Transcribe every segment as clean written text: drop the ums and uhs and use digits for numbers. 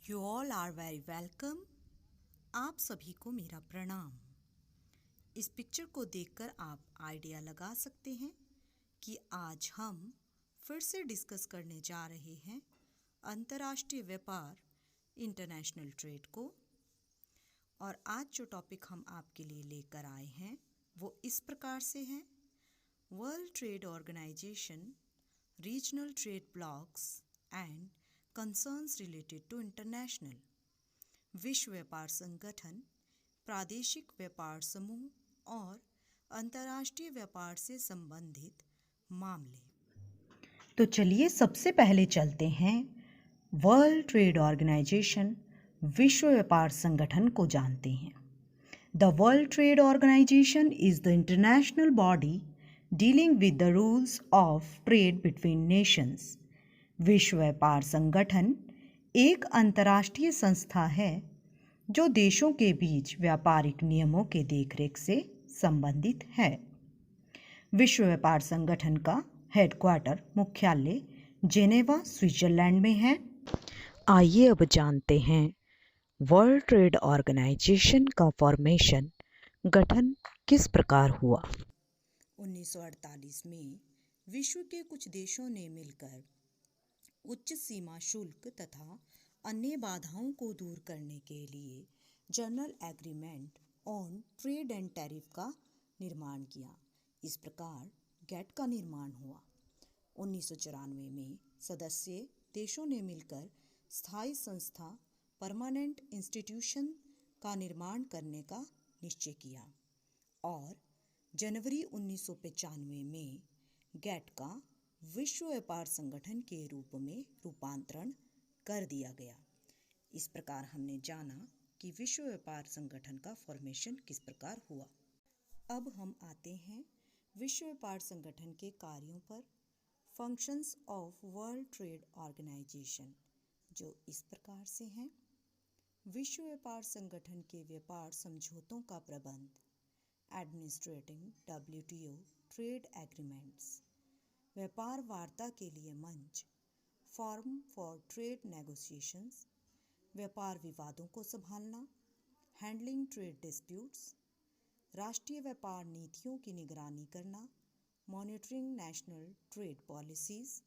You all are very welcome. आप सभी को मेरा प्रणाम। इस पिक्चर को देखकर आप आइडिया लगा सकते हैं कि आज हम फिर से डिस्कस करने जा रहे हैं अंतर्राष्ट्रीय व्यापार, इंटरनेशनल ट्रेड को। और आज जो टॉपिक हम आपके लिए लेकर आए हैं वो इस प्रकार से है: world trade organisation, regional trade blocs and concerns related to international. विश्व व्यापार संगठन, प्रादेशिक व्यापार समूह और अंतर्राष्ट्रीय व्यापार से संबंधित मामले। तो चलिए सबसे पहले चलते हैं वर्ल्ड ट्रेड ऑर्गेनाइजेशन, विश्व व्यापार संगठन को जानते हैं। The world trade organisation is the international body dealing with the rules of trade between nations. विश्व व्यापार संगठन एक अंतर्राष्ट्रीय संस्था है जो देशों के बीच व्यापारिक नियमों के देखरेख से संबंधित है। विश्व व्यापार संगठन का हेडक्वार्टर, मुख्यालय जेनेवा, स्विट्जरलैंड में है। आइए अब जानते हैं वर्ल्ड ट्रेड ऑर्गेनाइजेशन का फॉर्मेशन, गठन किस प्रकार हुआ। 1948 में विश्व के कुछ देशों ने मिलकर उच्च सीमा शुल्क तथा अन्य बाधाओं को दूर करने के लिए general agreement on trade and tariff का निर्माण किया। इस प्रकार गेट का निर्माण हुआ। 1994 में सदस्य देशों ने मिलकर स्थायी संस्था, परमानेंट इंस्टीट्यूशन का निर्माण करने का निश्चय किया और जनवरी 1995 में गेट का विश्व व्यापार संगठन के रूप में रूपांतरण कर दिया गया। इस प्रकार हमने जाना कि विश्व व्यापार संगठन का फॉर्मेशन किस प्रकार हुआ। अब हम आते हैं विश्व व्यापार संगठन के कार्यों पर। Functions of world trade organisation जो इस प्रकार से हैं: विश्व व्यापार संगठन के व्यापार समझौतों का प्रबंध, एडमिनिस्ट्रेटिंग WTO ट्रेड एग्रीमेंट्स, व्यापार वार्ता के लिए मंच, फॉर्म फॉर ट्रेड नेगोशिएशंस, व्यापार विवादों को संभालना, हैंडलिंग ट्रेड डिस्प्यूट्स, राष्ट्रीय व्यापार नीतियों की निगरानी करना, मॉनिटरिंग नेशनल ट्रेड पॉलिसीज,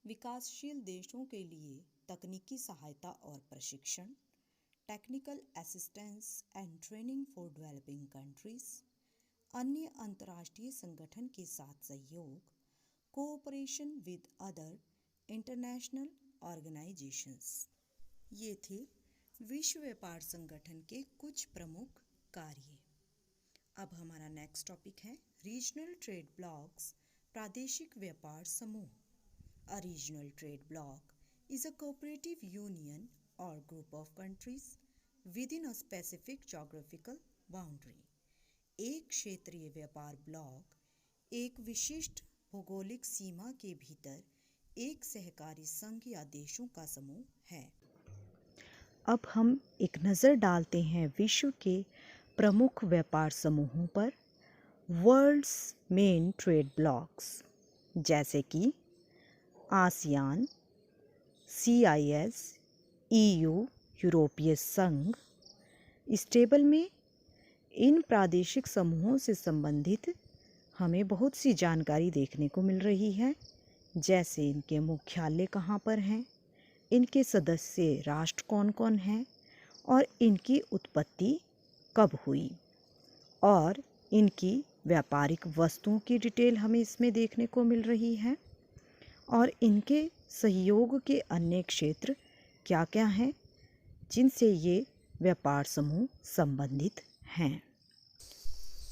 विकासशील देशों के लिए तकनीकी सहायता और प्रशिक्षण, technical assistance and training for developing countries, अन्य अंतर्राष्ट्रीय संगठन के साथ सहयोग, cooperation with other international organisations. ये थे विश्व व्यापार संगठन के कुछ प्रमुख कार्य। अब हमारा नेक्स्ट टॉपिक है रीजनल ट्रेड ब्लॉक्स, प्रादेशिक व्यापार समूह। A regional trade block is a cooperative union or group of countries within a specific geographical boundary. एक क्षेत्रीय व्यापार ब्लॉक एक विशिष्ट भौगोलिक सीमा के भीतर एक सहकारी संघ या देशों का समूह है। अब हम एक नज़र डालते हैं विश्व के प्रमुख व्यापार समूहों पर। वर्ल्ड्स मेन ट्रेड ब्लॉक्स जैसे कि आसियान, CIS, EU, यूरोपीय संघ। इस टेबल में इन प्रादेशिक समूहों से संबंधित हमें बहुत सी जानकारी देखने को मिल रही है, जैसे इनके मुख्यालय कहाँ पर हैं, इनके सदस्य राष्ट्र कौन कौन हैं और इनकी उत्पत्ति कब हुई, और इनकी व्यापारिक वस्तुओं की डिटेल हमें इसमें देखने को मिल रही है, और इनके सहयोग के अन्य क्षेत्र क्या क्या हैं जिनसे ये व्यापार समूह संबंधित हैं।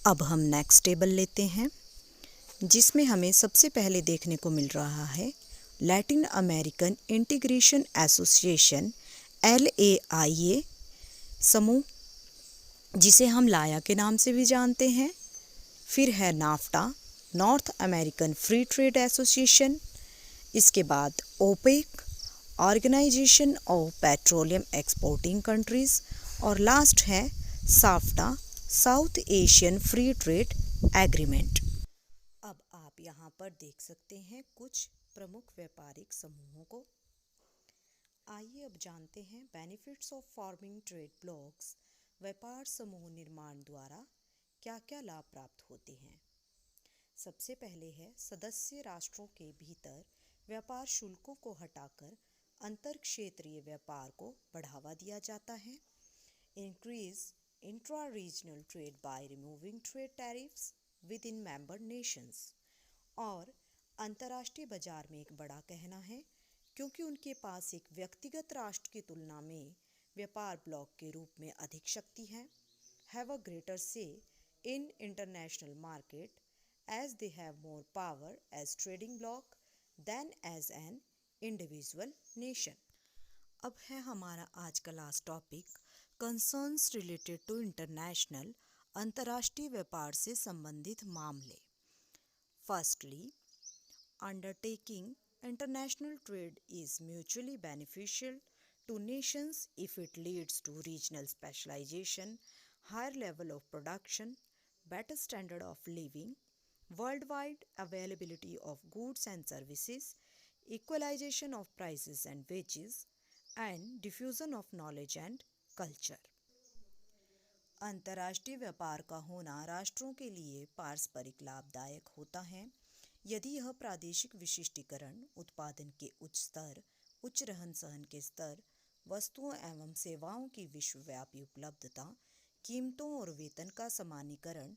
अब हम नेक्स्ट टेबल लेते हैं जिसमें हमें सबसे पहले देखने को मिल रहा है Latin American integration association LAIA समूह, जिसे हम लाया के नाम से भी जानते हैं। फिर है NAFTA, North American free trade association. इसके बाद OPEC, organisation of petroleum exporting countries. और लास्ट है SAFTA, South Asian free trade agreement. अब आप यहाँ पर देख सकते हैं कुछ प्रमुख व्यापारिक समूहों को। आइए आइए अब जानते हैं benefits of forming trade blocks. व्यापार समूह निर्माण द्वारा क्या क्या लाभ प्राप्त होते हैं। सबसे पहले है सदस्य राष्ट्रों के भीतर व्यापार शुल्कों को हटाकर अंतर क्षेत्रीय व्यापार को बढ़ावा दिया जाता है। Increase intra regional trade by removing trade tariffs with in member Nations. और अंतर्राष्ट्रीय बाजार में एक बड़ा कहना है क्योंकि उनके पास एक व्यक्तिगत राष्ट्र की तुलना में व्यापार ब्लॉक के रूप में अधिक शक्ति है। हैव अ ग्रेटर से in international market as they have more power as trading bloc than as an individual nation। अब है हमारा आज का last topic, concerns related to international, अंतर्राष्ट्रीय व्यापार से संबंधित मामले। Firstly, undertaking international trade is mutually beneficial to nations if it leads to regional specialization, higher level of production, better standard of living, worldwide availability of goods and services, equalization of prices and wages, and diffusion of knowledge and culture। अंतर्राष्ट्रीय व्यापार का होना राष्ट्रों के लिए पारस्परिक लाभदायक होता है यदि यह प्रादेशिक विशिष्टीकरण, उत्पादन के उच्च स्तर, उच्च रहन सहन के स्तर, वस्तुओं एवं सेवाओं की विश्वव्यापी उपलब्धता, कीमतों और वेतन का समानीकरण,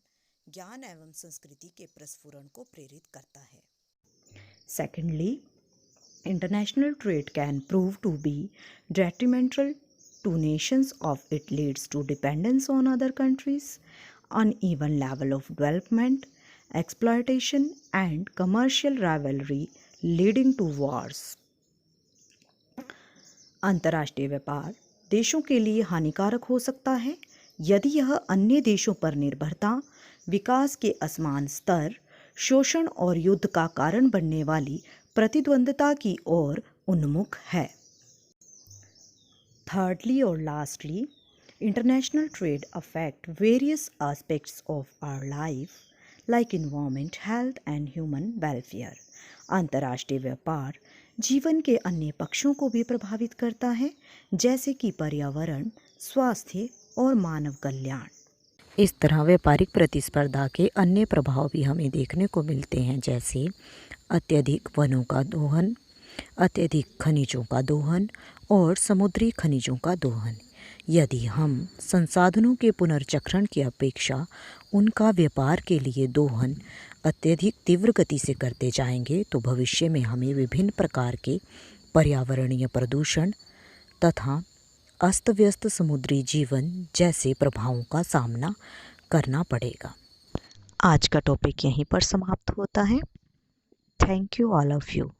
ज्ञान एवं संस्कृति के प्रस्फुरण को प्रेरित करता है। Secondly, international trade can prove to be detrimental to nations if it leads to dependence on other countries, uneven level of development, exploitation, and commercial rivalry leading to wars। अंतर्राष्ट्रीय व्यापार देशों के लिए हानिकारक हो सकता है यदि यह अन्य देशों पर निर्भरता, विकास के असमान स्तर, शोषण और युद्ध का कारण बनने वाली प्रतिद्वंद्विता की ओर उन्मुख है। थर्डली और lastly, international trade affect various aspects of our life like environment, health and human welfare. अंतर्राष्ट्रीय व्यापार जीवन के अन्य पक्षों को भी प्रभावित करता है जैसे कि पर्यावरण, स्वास्थ्य और मानव कल्याण। इस तरह व्यापारिक प्रतिस्पर्धा के अन्य प्रभाव भी हमें देखने को मिलते हैं जैसे अत्यधिक वनों का दोहन, अत्यधिक खनिजों का दोहन और समुद्री खनिजों का दोहन। यदि हम संसाधनों के पुनर्चक्रण की अपेक्षा उनका व्यापार के लिए दोहन अत्यधिक तीव्र गति से करते जाएंगे तो भविष्य में हमें विभिन्न प्रकार के पर्यावरणीय प्रदूषण तथा अस्त व्यस्त समुद्री जीवन जैसे प्रभावों का सामना करना पड़ेगा। आज का टॉपिक यहीं पर समाप्त होता है। Thank you all of you.